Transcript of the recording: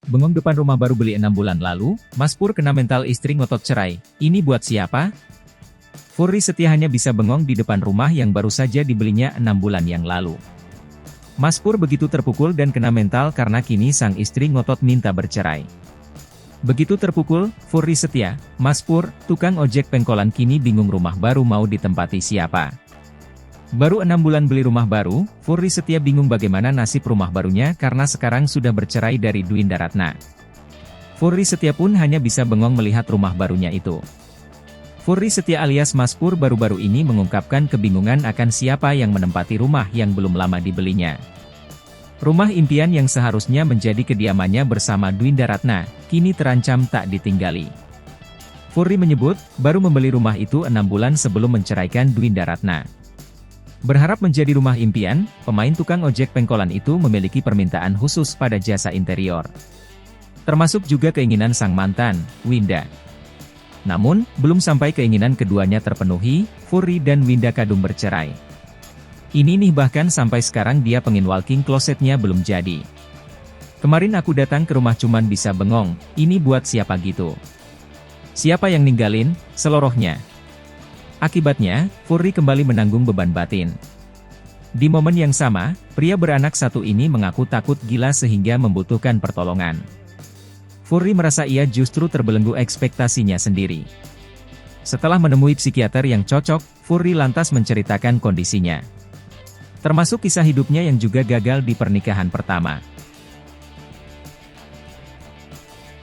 Bengong depan rumah baru beli 6 bulan lalu, Mas Pur kena mental istri ngotot cerai. Ini buat siapa? Furry Setia hanya bisa bengong di depan rumah yang baru saja dibelinya 6 bulan yang lalu. Mas Pur begitu terpukul dan kena mental karena kini sang istri ngotot minta bercerai. Begitu terpukul, Furry Setia, Mas Pur, tukang ojek pengkolan kini bingung rumah baru mau ditempati siapa. Baru 6 bulan beli rumah baru, Furry Setia bingung bagaimana nasib rumah barunya karena sekarang sudah bercerai dari Dwinda Ratna. Furry Setia pun hanya bisa bengong melihat rumah barunya itu. Furry Setia alias Mas Pur baru-baru ini mengungkapkan kebingungan akan siapa yang menempati rumah yang belum lama dibelinya. Rumah impian yang seharusnya menjadi kediamannya bersama Dwinda Ratna, kini terancam tak ditinggali. Furry menyebut, baru membeli rumah itu 6 bulan sebelum menceraikan Dwinda Ratna. Berharap menjadi rumah impian, pemain tukang ojek pengkolan itu memiliki permintaan khusus pada jasa interior. Termasuk juga keinginan sang mantan, Winda. Namun, belum sampai keinginan keduanya terpenuhi, Furry dan Winda kadung bercerai. Ini nih bahkan sampai sekarang dia pengen walking closetnya belum jadi. Kemarin aku datang ke rumah cuman bisa bengong, ini buat siapa gitu? Siapa yang ninggalin, selorohnya? Akibatnya, Furry kembali menanggung beban batin. Di momen yang sama, pria beranak satu ini mengaku takut gila sehingga membutuhkan pertolongan. Furry merasa ia justru terbelenggu ekspektasinya sendiri. Setelah menemui psikiater yang cocok, Furry lantas menceritakan kondisinya. Termasuk kisah hidupnya yang juga gagal di pernikahan pertama.